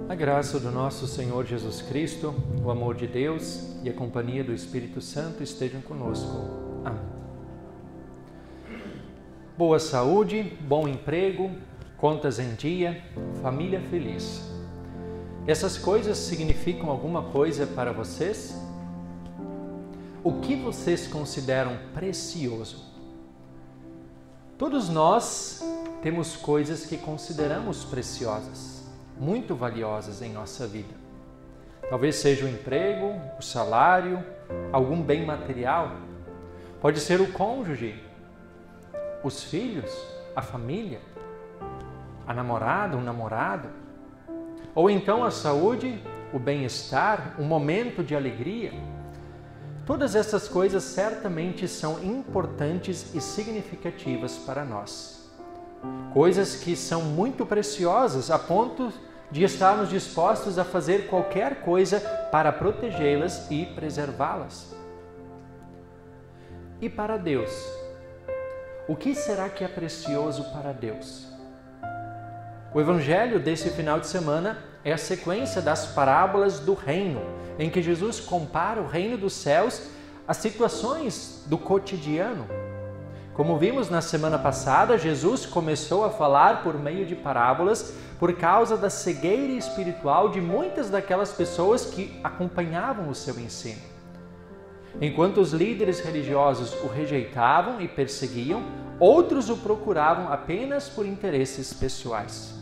A graça do nosso Senhor Jesus Cristo, o amor de Deus e a companhia do Espírito Santo estejam conosco. Amém. Boa saúde, bom emprego, contas em dia, família feliz. Essas coisas significam alguma coisa para vocês? O que vocês consideram precioso? Todos nós temos coisas que consideramos preciosas, muito valiosas em nossa vida. Talvez seja o emprego, o salário, algum bem material. Pode ser o cônjuge, os filhos, a família, a namorada, o namorado. Ou então a saúde, o bem-estar, um momento de alegria. Todas essas coisas certamente são importantes e significativas para nós. Coisas que são muito preciosas a ponto de estarmos dispostos a fazer qualquer coisa para protegê-las e preservá-las. E para Deus? O que será que é precioso para Deus? O evangelho desse final de semana é a sequência das parábolas do reino, em que Jesus compara o reino dos céus às situações do cotidiano. Como vimos na semana passada, Jesus começou a falar por meio de parábolas por causa da cegueira espiritual de muitas daquelas pessoas que acompanhavam o seu ensino. Enquanto os líderes religiosos o rejeitavam e perseguiam, outros o procuravam apenas por interesses pessoais.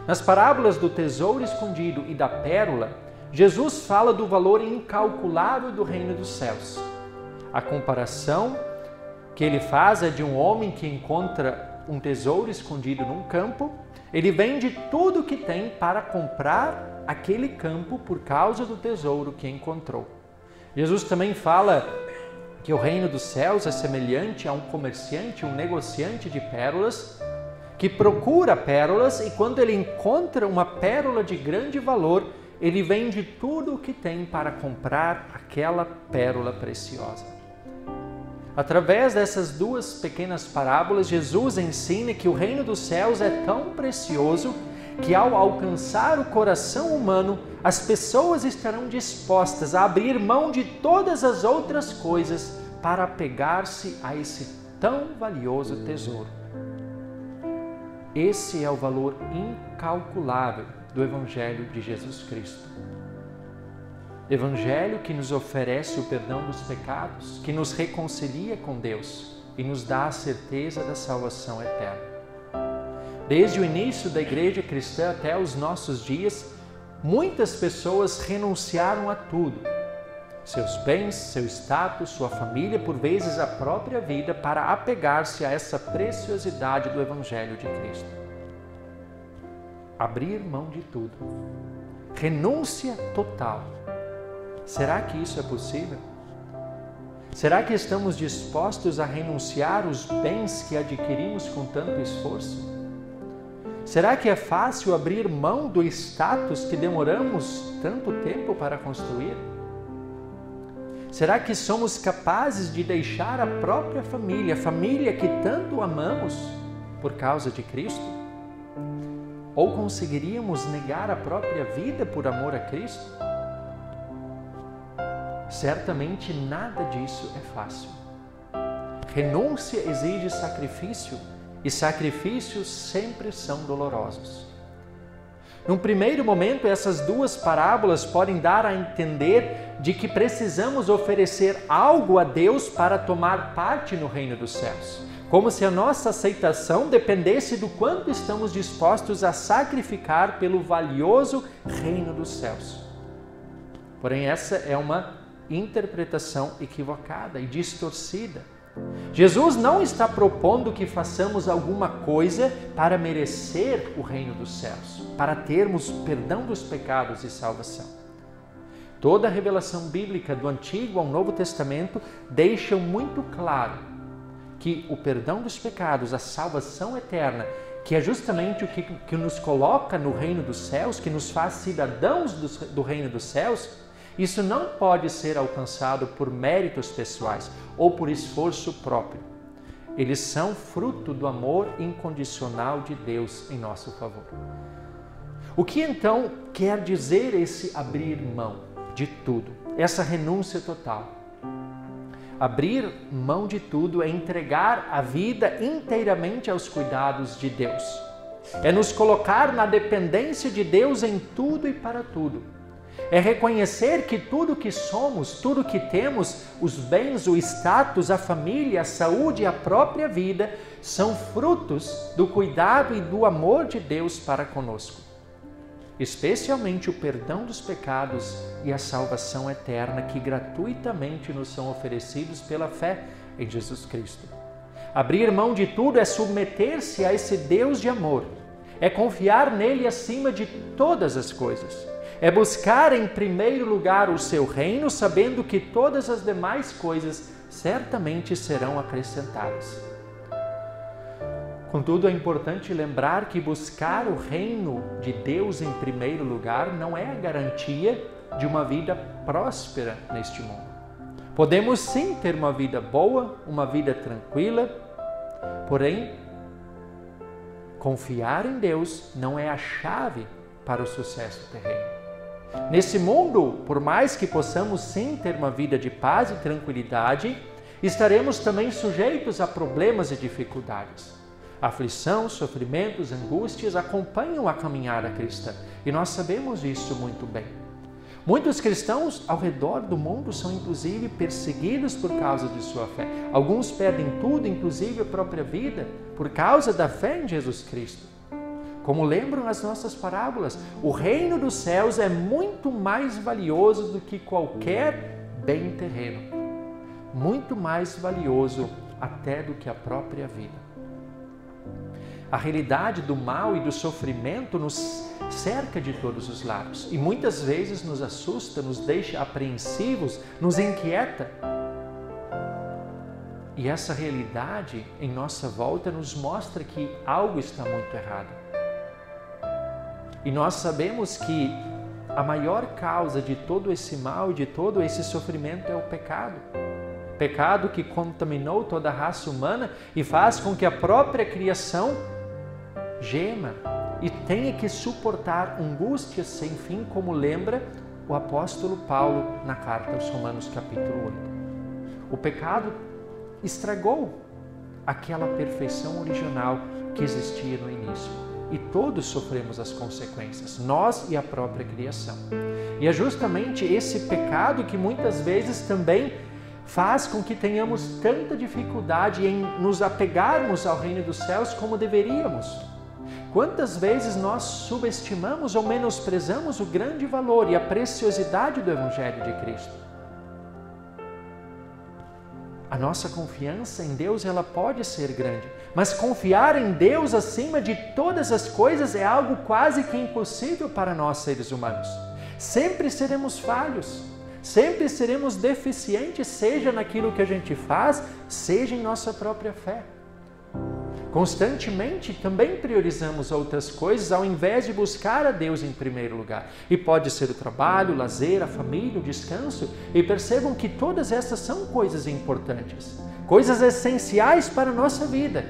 Nas parábolas do tesouro escondido e da pérola, Jesus fala do valor incalculável do reino dos céus. A comparação que ele faz é de um homem que encontra um tesouro escondido num campo. Ele vende tudo o que tem para comprar aquele campo por causa do tesouro que encontrou. Jesus também fala que o reino dos céus é semelhante a um comerciante, um negociante de pérolas, que procura pérolas e quando ele encontra uma pérola de grande valor, ele vende tudo o que tem para comprar aquela pérola preciosa. Através dessas duas pequenas parábolas, Jesus ensina que o reino dos céus é tão precioso que ao alcançar o coração humano, as pessoas estarão dispostas a abrir mão de todas as outras coisas para apegar-se a esse tão valioso tesouro. Esse é o valor incalculável do Evangelho de Jesus Cristo. Evangelho que nos oferece o perdão dos pecados, que nos reconcilia com Deus e nos dá a certeza da salvação eterna. Desde o início da igreja cristã até os nossos dias, muitas pessoas renunciaram a tudo. Seus bens, seu status, sua família, por vezes a própria vida, para apegar-se a essa preciosidade do Evangelho de Cristo. Abrir mão de tudo. Renúncia total. Será que isso é possível? Será que estamos dispostos a renunciar os bens que adquirimos com tanto esforço? Será que é fácil abrir mão do status que demoramos tanto tempo para construir? Será que somos capazes de deixar a própria família, a família que tanto amamos, por causa de Cristo? Ou conseguiríamos negar a própria vida por amor a Cristo? Certamente nada disso é fácil. Renúncia exige sacrifício e sacrifícios sempre são dolorosos. Num primeiro momento, essas duas parábolas podem dar a entender de que precisamos oferecer algo a Deus para tomar parte no reino dos céus, como se a nossa aceitação dependesse do quanto estamos dispostos a sacrificar pelo valioso reino dos céus. Porém, essa é uma interpretação equivocada e distorcida. Jesus não está propondo que façamos alguma coisa para merecer o reino dos céus, para termos perdão dos pecados e salvação. Toda a revelação bíblica do Antigo ao Novo Testamento deixa muito claro que o perdão dos pecados, a salvação eterna, que é justamente o que nos coloca no reino dos céus, que nos faz cidadãos do reino dos céus, isso não pode ser alcançado por méritos pessoais ou por esforço próprio. Eles são fruto do amor incondicional de Deus em nosso favor. O que então quer dizer esse abrir mão de tudo, essa renúncia total? Abrir mão de tudo é entregar a vida inteiramente aos cuidados de Deus. É nos colocar na dependência de Deus em tudo e para tudo. É reconhecer que tudo que somos, tudo que temos, os bens, o status, a família, a saúde e a própria vida, são frutos do cuidado e do amor de Deus para conosco. Especialmente o perdão dos pecados e a salvação eterna que gratuitamente nos são oferecidos pela fé em Jesus Cristo. Abrir mão de tudo é submeter-se a esse Deus de amor, é confiar nele acima de todas as coisas, é buscar em primeiro lugar o seu reino, sabendo que todas as demais coisas certamente serão acrescentadas. Contudo, é importante lembrar que buscar o reino de Deus em primeiro lugar não é a garantia de uma vida próspera neste mundo. Podemos sim ter uma vida boa, uma vida tranquila, porém, confiar em Deus não é a chave para o sucesso terreno. Nesse mundo, por mais que possamos sim ter uma vida de paz e tranquilidade, estaremos também sujeitos a problemas e dificuldades. Aflição, sofrimentos, angústias acompanham a caminhada cristã e nós sabemos isso muito bem. Muitos cristãos ao redor do mundo são inclusive perseguidos por causa de sua fé. Alguns perdem tudo, inclusive a própria vida, por causa da fé em Jesus Cristo. Como lembram as nossas parábolas, o reino dos céus é muito mais valioso do que qualquer bem terreno. Muito mais valioso até do que a própria vida. A realidade do mal e do sofrimento nos cerca de todos os lados e muitas vezes nos assusta, nos deixa apreensivos, nos inquieta. E essa realidade em nossa volta nos mostra que algo está muito errado. E nós sabemos que a maior causa de todo esse mal e de todo esse sofrimento é o pecado. Pecado que contaminou toda a raça humana e faz com que a própria criação gema e tenha que suportar angústias sem fim, como lembra o apóstolo Paulo na carta aos Romanos capítulo 8. O pecado estragou aquela perfeição original que existia no início e todos sofremos as consequências, nós e a própria criação. E é justamente esse pecado que muitas vezes também faz com que tenhamos tanta dificuldade em nos apegarmos ao reino dos céus como deveríamos. Quantas vezes nós subestimamos ou menosprezamos o grande valor e a preciosidade do Evangelho de Cristo? A nossa confiança em Deus, ela pode ser grande, mas confiar em Deus acima de todas as coisas é algo quase que impossível para nós seres humanos. Sempre seremos falhos, sempre seremos deficientes, seja naquilo que a gente faz, seja em nossa própria fé. Constantemente também priorizamos outras coisas ao invés de buscar a Deus em primeiro lugar. E pode ser o trabalho, o lazer, a família, o descanso. E percebam que todas essas são coisas importantes, coisas essenciais para a nossa vida.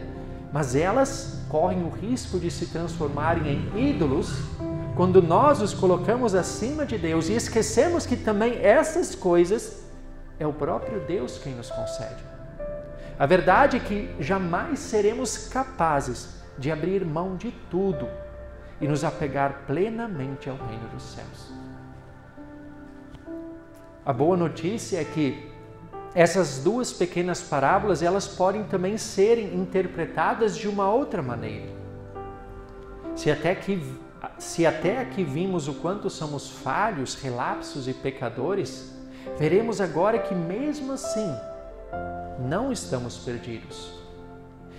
Mas elas correm o risco de se transformarem em ídolos quando nós os colocamos acima de Deus e esquecemos que também essas coisas é o próprio Deus quem nos concede. A verdade é que jamais seremos capazes de abrir mão de tudo e nos apegar plenamente ao reino dos céus. A boa notícia é que essas duas pequenas parábolas, elas podem também serem interpretadas de uma outra maneira. Se até aqui vimos o quanto somos falhos, relapsos e pecadores, veremos agora que mesmo assim, não estamos perdidos.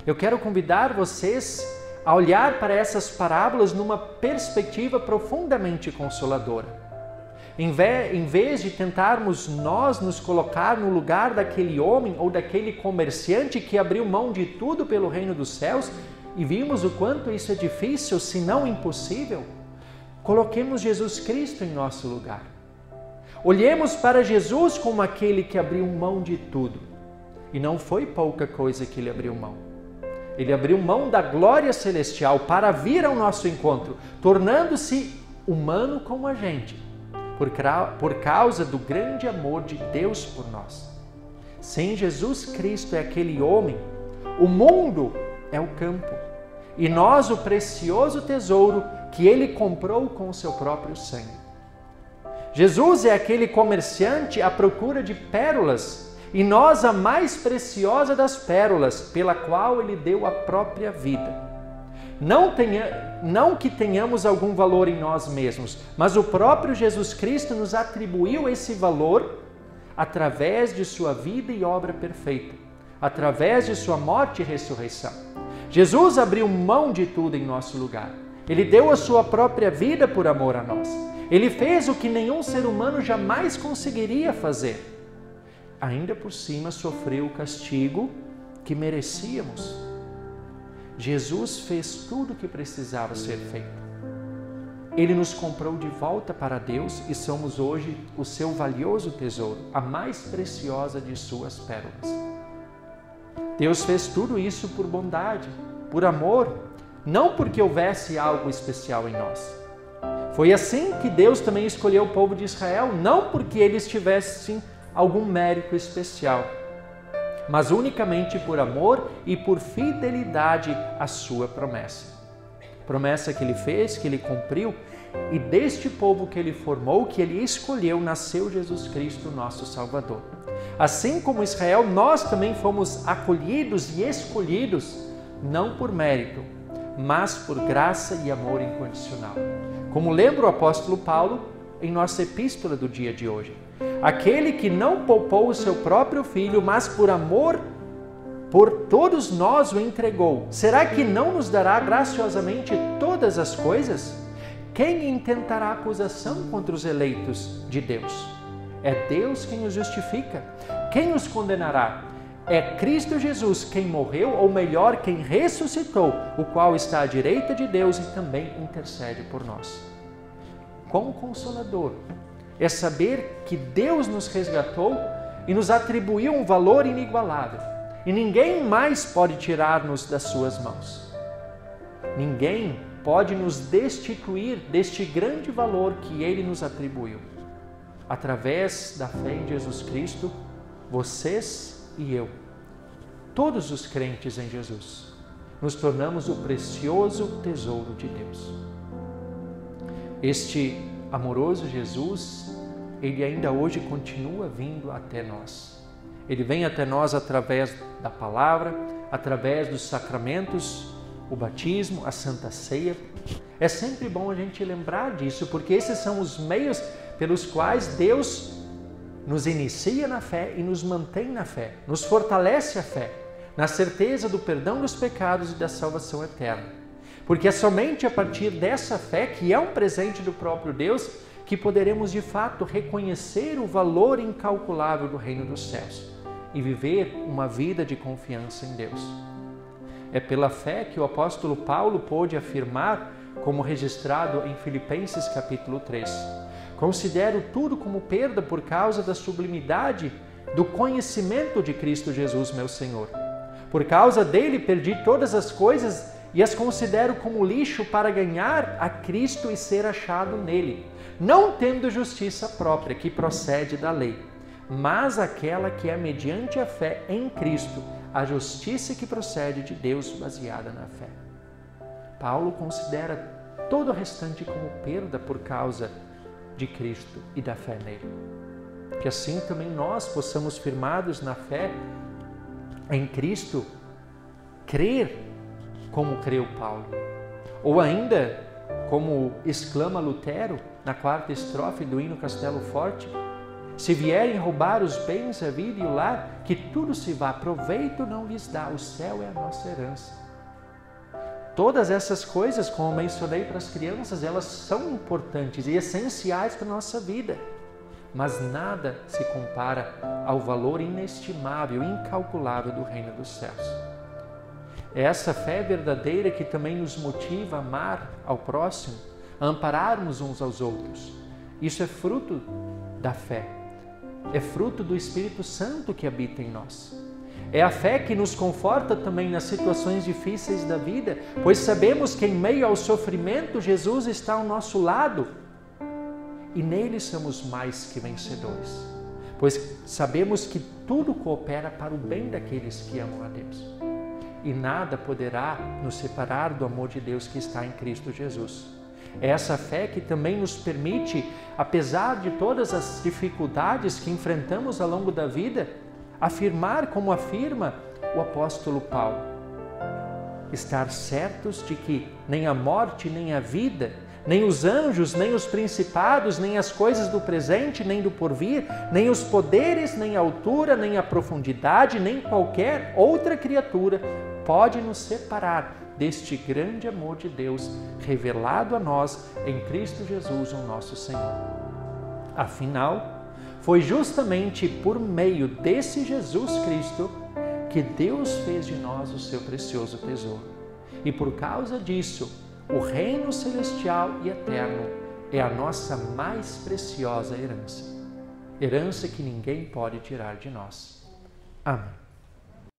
Eu quero convidar vocês a olhar para essas parábolas numa perspectiva profundamente consoladora. Em vez de tentarmos nós nos colocar no lugar daquele homem ou daquele comerciante que abriu mão de tudo pelo reino dos céus e vimos o quanto isso é difícil, se não impossível, coloquemos Jesus Cristo em nosso lugar. Olhemos para Jesus como aquele que abriu mão de tudo. E não foi pouca coisa que ele abriu mão. Ele abriu mão da glória celestial para vir ao nosso encontro, tornando-se humano como a gente, por causa do grande amor de Deus por nós. Sim, Jesus Cristo é aquele homem, o mundo é o campo, e nós o precioso tesouro que ele comprou com o seu próprio sangue. Jesus é aquele comerciante à procura de pérolas, e nós a mais preciosa das pérolas, pela qual ele deu a própria vida. Não que tenhamos algum valor em nós mesmos, mas o próprio Jesus Cristo nos atribuiu esse valor através de sua vida e obra perfeita, através de sua morte e ressurreição. Jesus abriu mão de tudo em nosso lugar. Ele deu a sua própria vida por amor a nós. Ele fez o que nenhum ser humano jamais conseguiria fazer. Ainda por cima sofreu o castigo que merecíamos. Jesus fez tudo o que precisava ser feito. Ele nos comprou de volta para Deus e somos hoje o seu valioso tesouro, a mais preciosa de suas pérolas. Deus fez tudo isso por bondade, por amor, não porque houvesse algo especial em nós. Foi assim que Deus também escolheu o povo de Israel, não porque eles tivessem algum mérito especial, mas unicamente por amor e por fidelidade à sua promessa. Promessa que ele fez, que ele cumpriu, e deste povo que ele formou, que ele escolheu, nasceu Jesus Cristo, nosso Salvador. Assim como Israel, nós também fomos acolhidos e escolhidos, não por mérito, mas por graça e amor incondicional. Como lembra o apóstolo Paulo em nossa epístola do dia de hoje. Aquele que não poupou o seu próprio filho, mas por amor por todos nós o entregou, será que não nos dará graciosamente todas as coisas? Quem intentará acusação contra os eleitos de Deus? É Deus quem os justifica. Quem os condenará? É Cristo Jesus quem morreu, ou melhor, quem ressuscitou, o qual está à direita de Deus e também intercede por nós. Quão consolador é saber que Deus nos resgatou e nos atribuiu um valor inigualável. E ninguém mais pode tirar-nos das suas mãos. Ninguém pode nos destituir deste grande valor que Ele nos atribuiu. Através da fé em Jesus Cristo, vocês e eu, todos os crentes em Jesus, nos tornamos o precioso tesouro de Deus. Este amoroso Jesus, Ele ainda hoje continua vindo até nós. Ele vem até nós através da palavra, através dos sacramentos, o batismo, a Santa Ceia. É sempre bom a gente lembrar disso, porque esses são os meios pelos quais Deus nos inicia na fé e nos mantém na fé, nos fortalece a fé, na certeza do perdão dos pecados e da salvação eterna. Porque é somente a partir dessa fé, que é um presente do próprio Deus, que poderemos de fato reconhecer o valor incalculável do reino dos céus e viver uma vida de confiança em Deus. É pela fé que o apóstolo Paulo pôde afirmar, como registrado em Filipenses capítulo 3, considero tudo como perda por causa da sublimidade do conhecimento de Cristo Jesus, meu Senhor. Por causa dele perdi todas as coisas e as considero como lixo para ganhar a Cristo e ser achado nele, não tendo justiça própria que procede da lei, mas aquela que é mediante a fé em Cristo, a justiça que procede de Deus baseada na fé. Paulo considera todo o restante como perda por causa de Cristo e da fé nele. Que assim também nós possamos, firmados na fé em Cristo, crer como creu Paulo. Ou ainda, como exclama Lutero na 4ª estrofe do hino Castelo Forte: se vierem roubar os bens, a vida e o lar, que tudo se vá, proveito não lhes dá, o céu é a nossa herança. Todas essas coisas, como mencionei para as crianças, elas são importantes e essenciais para a nossa vida, mas nada se compara ao valor inestimável e incalculável do reino dos céus. É essa fé verdadeira que também nos motiva a amar ao próximo, a ampararmos uns aos outros. Isso é fruto da fé. É fruto do Espírito Santo que habita em nós. É a fé que nos conforta também nas situações difíceis da vida, pois sabemos que em meio ao sofrimento Jesus está ao nosso lado e nele somos mais que vencedores, pois sabemos que tudo coopera para o bem daqueles que amam a Deus. E nada poderá nos separar do amor de Deus que está em Cristo Jesus. É essa fé que também nos permite, apesar de todas as dificuldades que enfrentamos ao longo da vida, afirmar como afirma o apóstolo Paulo: estar certos de que nem a morte, nem a vida, nem os anjos, nem os principados, nem as coisas do presente, nem do porvir, nem os poderes, nem a altura, nem a profundidade, nem qualquer outra criatura pode nos separar deste grande amor de Deus revelado a nós em Cristo Jesus, o nosso Senhor. Afinal, foi justamente por meio desse Jesus Cristo que Deus fez de nós o seu precioso tesouro. E por causa disso, o reino celestial e eterno é a nossa mais preciosa herança. Herança que ninguém pode tirar de nós. Amém.